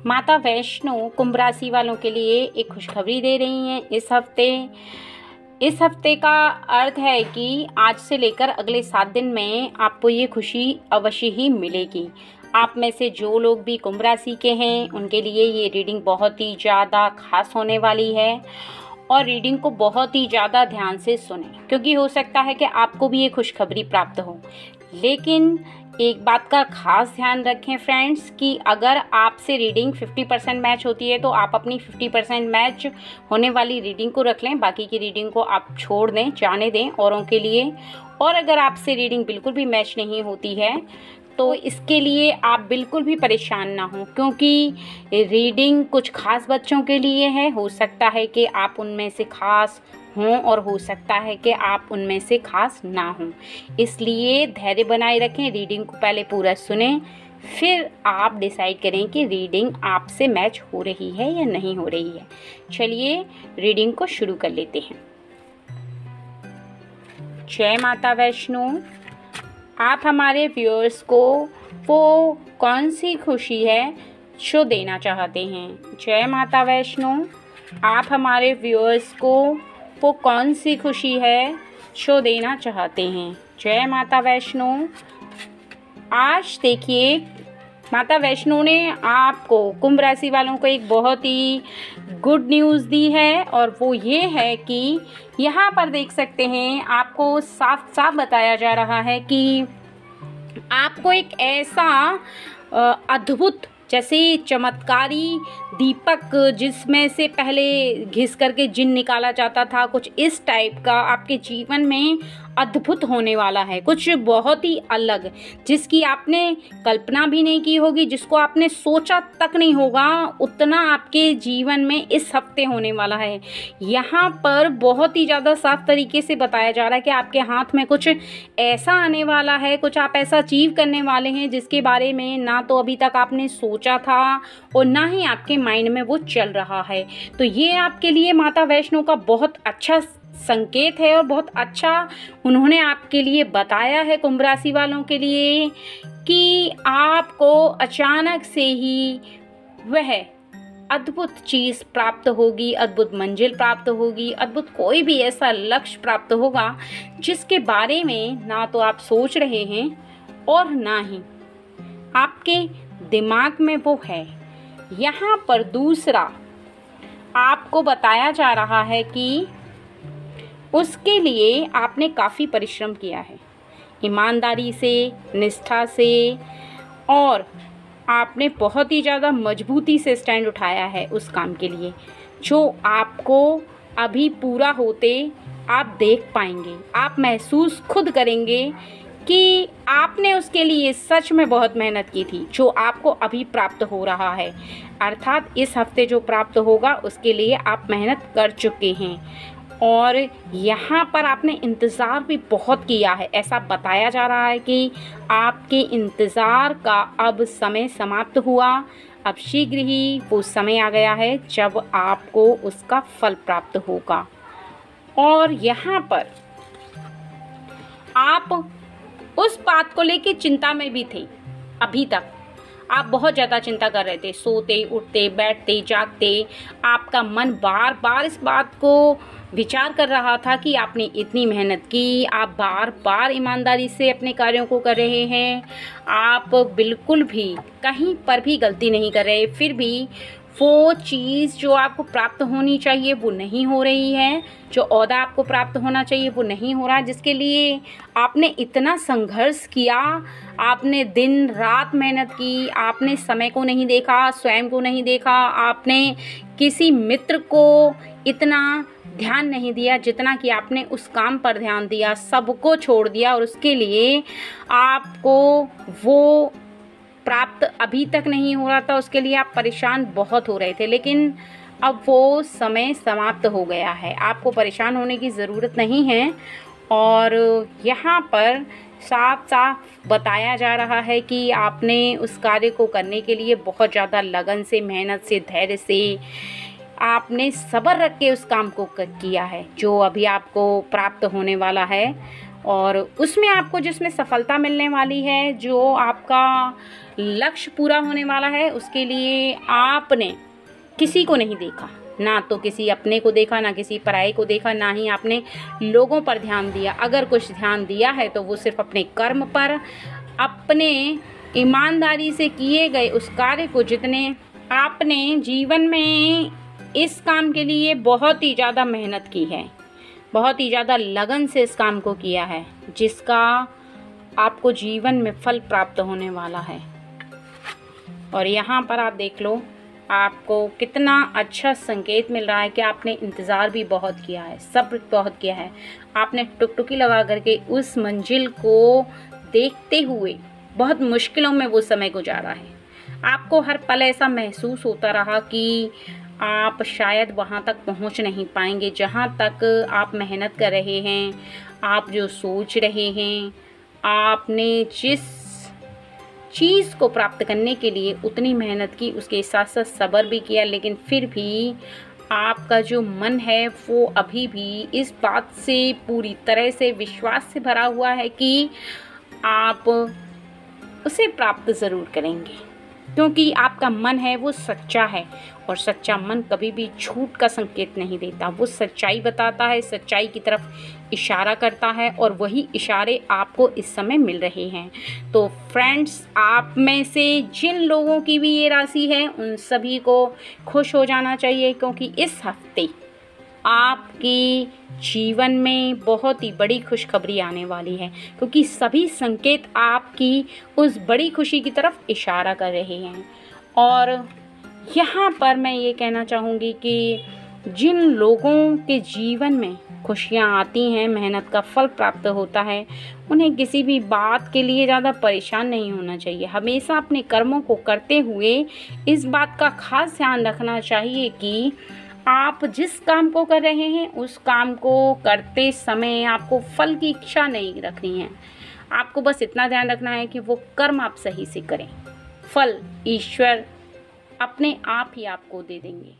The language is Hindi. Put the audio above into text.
माता वैष्णो कुंभ राशि वालों के लिए एक खुशखबरी दे रही हैं इस हफ्ते का अर्थ है कि आज से लेकर अगले 7 दिन में आपको ये खुशी अवश्य ही मिलेगी। आप में से जो लोग भी कुंभ राशि के हैं उनके लिए ये रीडिंग बहुत ही ज़्यादा खास होने वाली है और रीडिंग को बहुत ही ज़्यादा ध्यान से सुनें, क्योंकि हो सकता है कि आपको भी ये खुशखबरी प्राप्त हो। लेकिन एक बात का खास ध्यान रखें फ्रेंड्स कि अगर आपसे रीडिंग 50% मैच होती है तो आप अपनी 50% मैच होने वाली रीडिंग को रख लें, बाकी की रीडिंग को आप छोड़ दें, जाने दें औरों के लिए। और अगर आपसे रीडिंग बिल्कुल भी मैच नहीं होती है तो इसके लिए आप बिल्कुल भी परेशान ना हो, क्योंकि रीडिंग कुछ खास बच्चों के लिए है। हो सकता है कि आप उनमें से खास हों और हो सकता है कि आप उनमें से खास ना हों, इसलिए धैर्य बनाए रखें। रीडिंग को पहले पूरा सुनें, फिर आप डिसाइड करें कि रीडिंग आपसे मैच हो रही है या नहीं हो रही है। चलिए रीडिंग को शुरू कर लेते हैं। जय माता वैष्णो। आप हमारे व्यूअर्स को वो कौन सी खुशी है जो देना चाहते हैं? जय माता वैष्णो। आप हमारे व्यूअर्स को वो कौन सी खुशी है जो देना चाहते हैं? जय माता वैष्णो। आज देखिए, माता वैष्णो ने आपको कुंभ राशि वालों को एक बहुत ही गुड न्यूज़ दी है और वो ये है कि यहाँ पर देख सकते हैं आपको साफ साफ बताया जा रहा है कि आपको एक ऐसा अद्भुत जैसे चमत्कारी दीपक जिसमें से पहले घिस करके जिन निकाला जाता था, कुछ इस टाइप का आपके जीवन में अद्भुत होने वाला है। कुछ बहुत ही अलग, जिसकी आपने कल्पना भी नहीं की होगी, जिसको आपने सोचा तक नहीं होगा, उतना आपके जीवन में इस हफ्ते होने वाला है। यहाँ पर बहुत ही ज़्यादा साफ तरीके से बताया जा रहा है कि आपके हाथ में कुछ ऐसा आने वाला है, कुछ आप ऐसा अचीव करने वाले हैं जिसके बारे में ना तो अभी तक आपने सोचा था और ना ही आपके माइंड में वो चल रहा है। तो ये आपके लिए माता वैष्णो का बहुत अच्छा संकेत है और बहुत अच्छा उन्होंने आपके लिए बताया है कुंभ राशि वालों के लिए कि आपको अचानक से ही वह अद्भुत चीज़ प्राप्त होगी, अद्भुत मंजिल प्राप्त होगी, अद्भुत कोई भी ऐसा लक्ष्य प्राप्त होगा जिसके बारे में ना तो आप सोच रहे हैं और ना ही आपके दिमाग में वो है। यहाँ पर दूसरा आपको बताया जा रहा है कि उसके लिए आपने काफ़ी परिश्रम किया है, ईमानदारी से, निष्ठा से, और आपने बहुत ही ज़्यादा मजबूती से स्टैंड उठाया है उस काम के लिए जो आपको अभी पूरा होते आप देख पाएंगे। आप महसूस खुद करेंगे कि आपने उसके लिए सच में बहुत मेहनत की थी, जो आपको अभी प्राप्त हो रहा है। अर्थात इस हफ्ते जो प्राप्त होगा उसके लिए आप मेहनत कर चुके हैं और यहाँ पर आपने इंतज़ार भी बहुत किया है। ऐसा बताया जा रहा है कि आपके इंतज़ार का अब समय समाप्त हुआ। अब शीघ्र ही वो समय आ गया है जब आपको उसका फल प्राप्त होगा। और यहाँ पर आप उस बात को लेके चिंता में भी थे। अभी तक आप बहुत ज़्यादा चिंता कर रहे थे, सोते उठते बैठते जागते आपका मन बार बार इस बात को विचार कर रहा था कि आपने इतनी मेहनत की, आप बार बार ईमानदारी से अपने कार्यों को कर रहे हैं, आप बिल्कुल भी कहीं पर भी गलती नहीं कर रहे, फिर भी वो चीज़ जो आपको प्राप्त होनी चाहिए वो नहीं हो रही है, जो ओहदा आपको प्राप्त होना चाहिए वो नहीं हो रहा, जिसके लिए आपने इतना संघर्ष किया, आपने दिन रात मेहनत की, आपने समय को नहीं देखा, स्वयं को नहीं देखा, आपने किसी मित्र को इतना ध्यान नहीं दिया जितना कि आपने उस काम पर ध्यान दिया, सबको छोड़ दिया और उसके लिए आपको वो प्राप्त अभी तक नहीं हो रहा था, उसके लिए आप परेशान बहुत हो रहे थे। लेकिन अब वो समय समाप्त हो गया है, आपको परेशान होने की ज़रूरत नहीं है। और यहाँ पर साफ साफ बताया जा रहा है कि आपने उस कार्य को करने के लिए बहुत ज़्यादा लगन से, मेहनत से, धैर्य से, आपने सब्र रख के उस काम को किया है जो अभी आपको प्राप्त होने वाला है। और उसमें आपको जिसमें सफलता मिलने वाली है, जो आपका लक्ष्य पूरा होने वाला है, उसके लिए आपने किसी को नहीं देखा, ना तो किसी अपने को देखा, ना किसी पराये को देखा, ना ही आपने लोगों पर ध्यान दिया। अगर कुछ ध्यान दिया है तो वो सिर्फ अपने कर्म पर, अपने ईमानदारी से किए गए उस कार्य को, जितने आपने जीवन में इस काम के लिए बहुत ही ज़्यादा मेहनत की है, बहुत ही ज़्यादा लगन से इस काम को किया है, जिसका आपको जीवन में फल प्राप्त होने वाला है। और यहाँ पर आप देख लो, आपको कितना अच्छा संकेत मिल रहा है कि आपने इंतज़ार भी बहुत किया है, सब्र बहुत किया है। आपने टुकटुकी लगा करके उस मंजिल को देखते हुए बहुत मुश्किलों में वो समय गुजारा है। आपको हर पल ऐसा महसूस होता रहा कि आप शायद वहाँ तक पहुँच नहीं पाएंगे जहाँ तक आप मेहनत कर रहे हैं, आप जो सोच रहे हैं। आपने जिस चीज़ को प्राप्त करने के लिए उतनी मेहनत की, उसके साथ साथ सब्र भी किया, लेकिन फिर भी आपका जो मन है वो अभी भी इस बात से पूरी तरह से विश्वास से भरा हुआ है कि आप उसे प्राप्त ज़रूर करेंगे, क्योंकि आपका मन है वो सच्चा है। और सच्चा मन कभी भी झूठ का संकेत नहीं देता, वो सच्चाई बताता है, सच्चाई की तरफ इशारा करता है, और वही इशारे आपको इस समय मिल रहे हैं। तो फ्रेंड्स, आप में से जिन लोगों की भी ये राशि है, उन सभी को खुश हो जाना चाहिए, क्योंकि इस हफ्ते आपकी जीवन में बहुत ही बड़ी खुशखबरी आने वाली है, क्योंकि सभी संकेत आपकी उस बड़ी खुशी की तरफ इशारा कर रहे हैं। और यहाँ पर मैं ये कहना चाहूँगी कि जिन लोगों के जीवन में खुशियाँ आती हैं, मेहनत का फल प्राप्त होता है, उन्हें किसी भी बात के लिए ज़्यादा परेशान नहीं होना चाहिए। हमेशा अपने कर्मों को करते हुए इस बात का खास ध्यान रखना चाहिए कि आप जिस काम को कर रहे हैं, उस काम को करते समय आपको फल की इच्छा नहीं रखनी है। आपको बस इतना ध्यान रखना है कि वो कर्म आप सही से करें, फल ईश्वर अपने आप ही आपको दे देंगे।